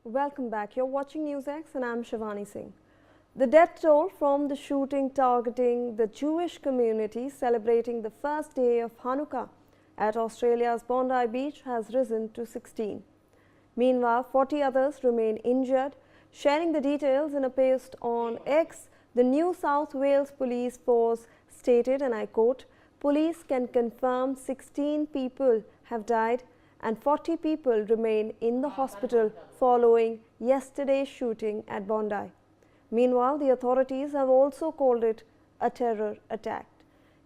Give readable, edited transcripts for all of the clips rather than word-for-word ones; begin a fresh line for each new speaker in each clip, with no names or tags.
Welcome back. You're watching Newsx and I'm Shivani Singh. The death toll from the shooting targeting the Jewish community celebrating the first day of Hanukkah at Australia's Bondi Beach has risen to 16. Meanwhile, 40 others remain injured. Sharing the details in a post on X, the New South Wales Police Force stated, and I quote, "Police can confirm 16 people have died and 40 people remain in the hospital following yesterday's shooting at Bondi." Meanwhile, the authorities have also called it a terror attack.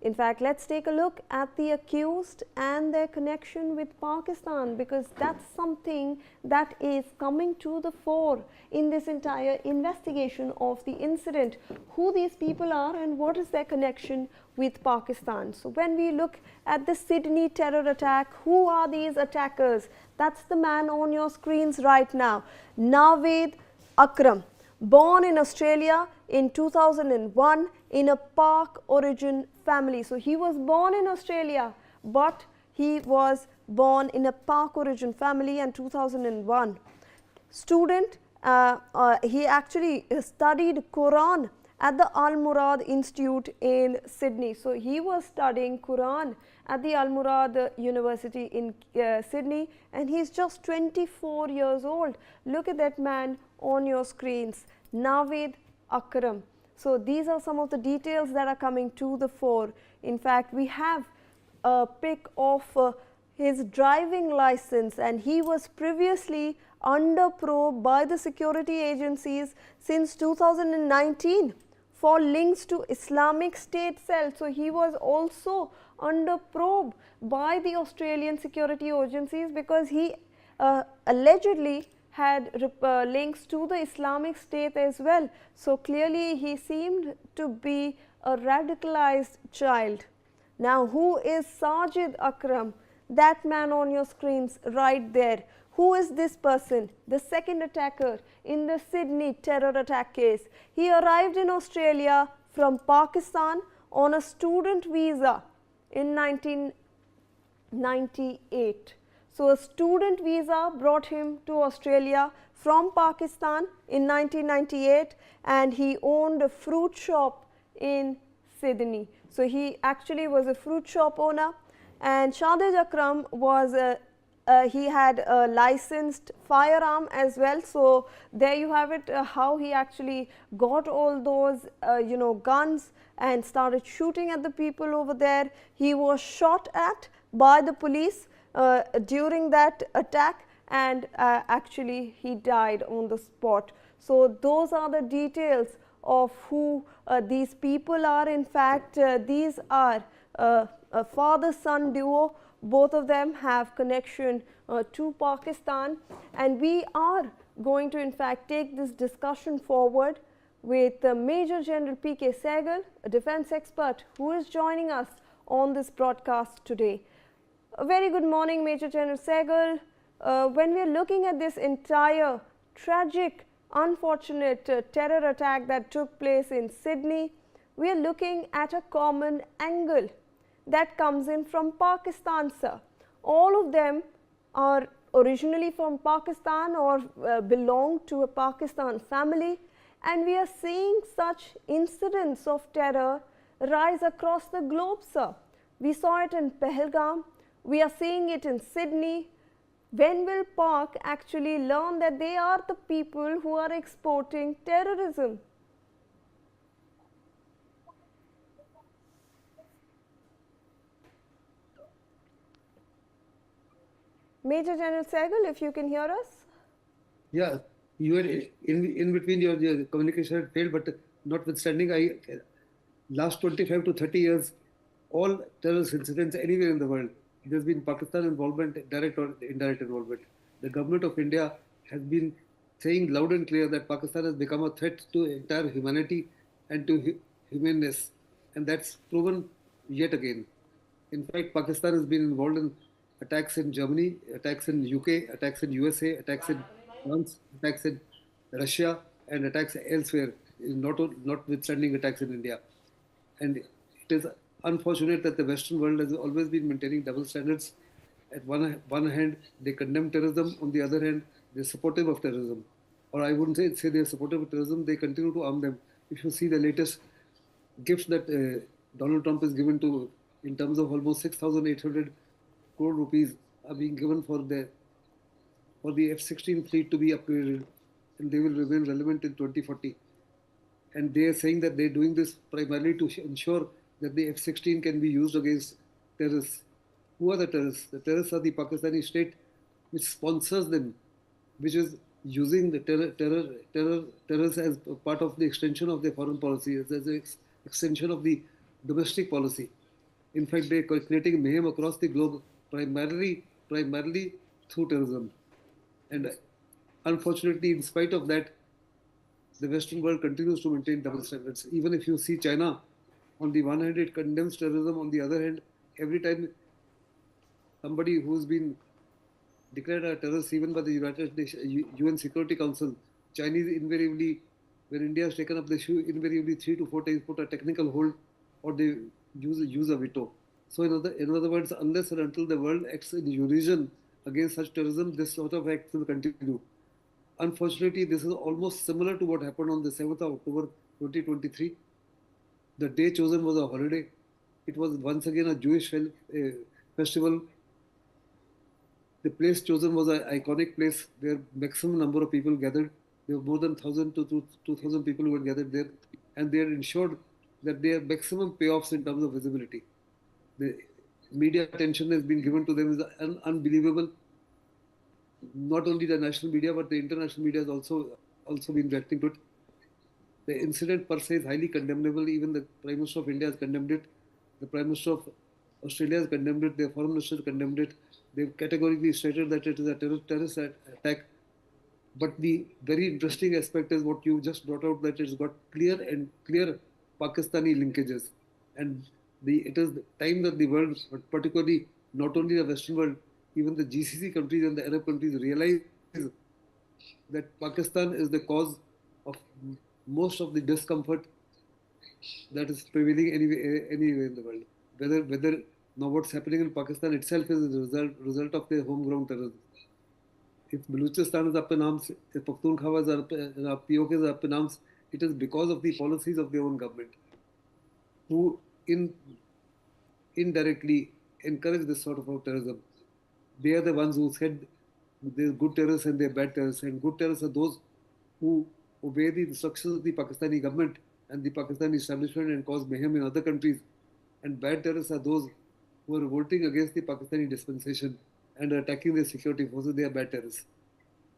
In fact, let's take a look at the accused and their connection with Pakistan, because that's something that is coming to the fore in this entire investigation of the incident, who these people are and what is their connection with Pakistan. So when we look at the Sydney terror attack, who are these attackers? That's the man on your screens right now, Naveed Akram. Born in Australia in 2001 in a Pak origin family. So he was born in Australia, but he was born in a Pak origin family in 2001. Student, he actually studied Quran at the Al Murad Institute in Sydney. So he was studying Quran at the Al Murad University in Sydney, and he's just 24 years old. Look at that man on your screens, Naveed Akram. So these are some of the details that are coming to the fore. In fact, we have a pic of his driving license, and he was previously under probe by the security agencies since 2019 for links to Islamic State cell. So he was also under probe by the Australian security agencies because he allegedly had links to the Islamic State as well. So clearly he seemed to be a radicalized child. Now, who is Sajid Akram? That man on your screens right there. Who is this person? The second attacker in the Sydney terror attack case. He arrived in Australia from Pakistan on a student visa in 1998. So a student visa brought him to Australia from Pakistan in 1998, and he owned a fruit shop in Sydney. So he actually was a fruit shop owner, and Sajid Akram was he had a licensed firearm as well. So there you have it, how he actually got all those guns and started shooting at the people over there. He was shot at by the police during that attack, and actually he died on the spot. So those are the details of who these people are. In fact, these are a father-son duo. Both of them have connection to Pakistan, and we are going to in fact take this discussion forward with Major General P.K. Sehgal, a defense expert who is joining us on this broadcast today. A very good morning, Major General Sehgal. When we are looking at this entire tragic, unfortunate terror attack that took place in Sydney, we are looking at a common angle that comes in from Pakistan, sir. All of them are originally from Pakistan or belong to a Pakistan family, and we are seeing such incidents of terror rise across the globe, sir. We saw it in Pahalgam. We are seeing it in Sydney. When will Pak actually learn that they are the people who are exporting terrorism? Major General Sehgal, if you can hear us.
Yeah, you were in between your communication had failed, but notwithstanding, last 25 to 30 years, all terrorist incidents anywhere in the world, there's been Pakistan involvement, direct or indirect involvement. The government of India has been saying loud and clear that Pakistan has become a threat to entire humanity and to humanness, and that's proven yet again. In fact, Pakistan has been involved in attacks in Germany, attacks in UK, attacks in USA, attacks in France, attacks in Russia, and attacks elsewhere, notwithstanding attacks in India. And it is unfortunate that the Western world has always been maintaining double standards. At one hand, they condemn terrorism. On the other hand, they're supportive of terrorism. Or I wouldn't say they're supportive of terrorism, they continue to arm them. If you see the latest gifts that Donald Trump is given to, in terms of almost 6,800 crore rupees are being given for the F-16 fleet to be upgraded, and they will remain relevant in 2040. And they are saying that they're doing this primarily to ensure that the F-16 can be used against terrorists. Who are the terrorists? The terrorists are the Pakistani state, which sponsors them, which is using the terrorists as part of the extension of their foreign policy, as an extension of the domestic policy. In fact, they are creating mayhem across the globe, primarily through terrorism. And unfortunately, in spite of that, the Western world continues to maintain double standards. Even if you see China, on the one hand, it condemns terrorism. On the other hand, every time somebody who's been declared a terrorist, even by the United Nations, UN Security Council, Chinese invariably, when India has taken up the issue, invariably 3 to 4 times put a technical hold, or they use a veto. So in other words, unless and until the world acts in unison against such terrorism, this sort of act will continue. Unfortunately, this is almost similar to what happened on the 7th of October 2023. The day chosen was a holiday. It was once again a Jewish festival. The place chosen was an iconic place where maximum number of people gathered. There were more than 1,000 to 2,000 people who were gathered there, and they had ensured that their maximum payoffs in terms of visibility. The media attention has been given to them is unbelievable. Not only the national media, but the international media has also been reacting to it. The incident per se is highly condemnable. Even the Prime Minister of India has condemned it. The Prime Minister of Australia has condemned it. Their Foreign Minister condemned it. They've categorically stated that it is a terrorist attack. But the very interesting aspect is what you just brought out, that it's got clear Pakistani linkages. And it is time that the world, but particularly not only the Western world, even the GCC countries and the Arab countries realize that Pakistan is the cause of most of the discomfort that is prevailing anywhere in the world. Whether now what's happening in Pakistan itself is a result of their homegrown terrorism. If Baluchistan is up in arms, if Pakhtunkhwa is POK is up in arms, it is because of the policies of their own government, who indirectly encourage this sort of terrorism. They are the ones who said there's good terrorists and they're bad terrorists. And good terrorists are those who obey the instructions of the Pakistani government and the Pakistani establishment and cause mayhem in other countries. And bad terrorists are those who are revolting against the Pakistani dispensation and attacking their security forces. They are bad terrorists.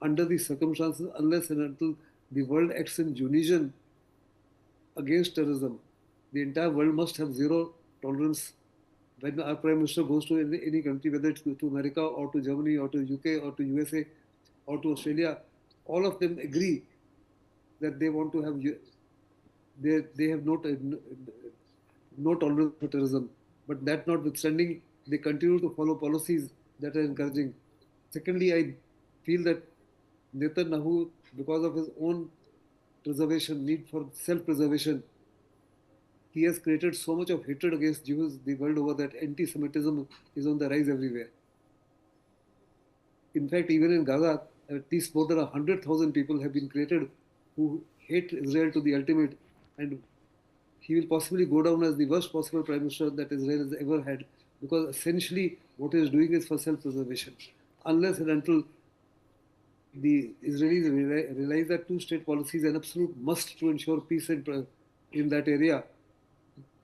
Under these circumstances, unless and until the world acts in unison against terrorism, the entire world must have zero tolerance. When our Prime Minister goes to any country, whether it's to America or to Germany or to UK or to USA or to Australia, all of them agree that they want to have, they have no tolerance for terrorism. But that notwithstanding, they continue to follow policies that are encouraging. Secondly, I feel that Netanyahu, because of his own need for self-preservation, he has created so much of hatred against Jews the world over that anti-Semitism is on the rise everywhere. In fact, even in Gaza, at least more than 100,000 people have been created who hate Israel to the ultimate, and he will possibly go down as the worst possible prime minister that Israel has ever had, because essentially what he is doing is for self-preservation. Unless and until the Israelis realize that two-state policy is an absolute must to ensure peace in that area,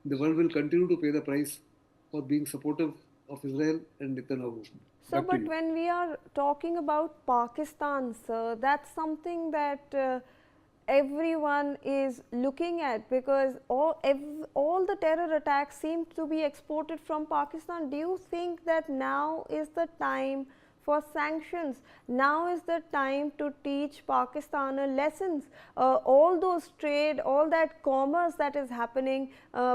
the world will continue to pay the price for being supportive of Israel and Netanyahu.
So, but when we are talking about Pakistan, sir, that's something that everyone is looking at, because all the terror attacks seem to be exported from Pakistan. Do you think that now is the time for sanctions? Now is the time to teach Pakistan lessons. All those trade, all that commerce that is happening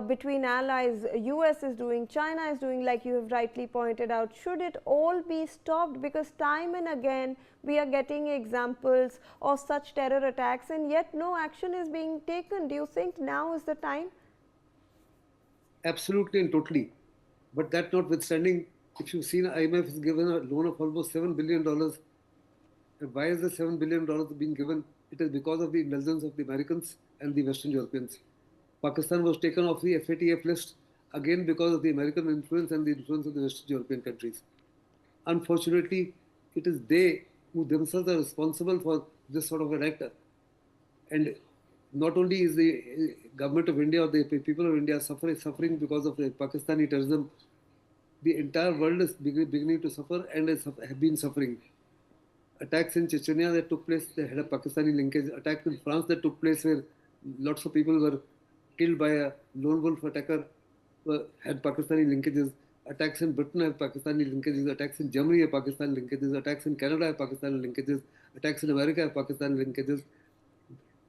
between allies, US is doing, China is doing, like you have rightly pointed out, should it all be stopped? Because time and again we are getting examples of such terror attacks and yet no action is being taken. Do you think now is the time?
Absolutely and totally. But that notwithstanding, if you've seen, IMF has given a loan of almost $7 billion, Why is the $7 billion being given? It is because of the indulgence of the Americans and the Western Europeans. Pakistan was taken off the FATF list again because of the American influence and the influence of the Western European countries. Unfortunately, it is they who themselves are responsible for this sort of an act. And not only is the government of India or the people of India suffering because of the Pakistani terrorism, the entire world is beginning to suffer and have been suffering. Attacks in Chechnya that took place, they had a Pakistani linkage. Attacks in France that took place where lots of people were killed by a lone wolf attacker had Pakistani linkages. Attacks in Britain have Pakistani linkages. Attacks in Germany have Pakistani linkages. Attacks in Canada have Pakistani linkages. Attacks in America have Pakistani linkages.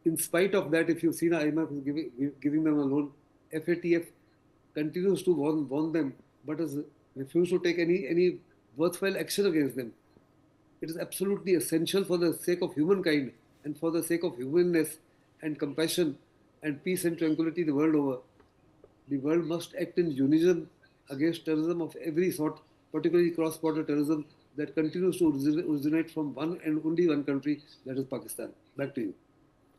In spite of that, if you've seen IMF is giving them a loan, FATF continues to warn them, but has refused to take any worthwhile action against them. It is absolutely essential for the sake of humankind and for the sake of humanness and compassion and peace and tranquility the world over. The world must act in unison against terrorism of every sort, particularly cross-border terrorism that continues to originate from one and only one country, that is Pakistan. Back to you.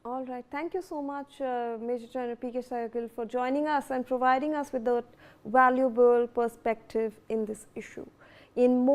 All right. Thank you so much, Major General P.K. Sahagil, for joining us and providing us with the valuable perspective in this issue. In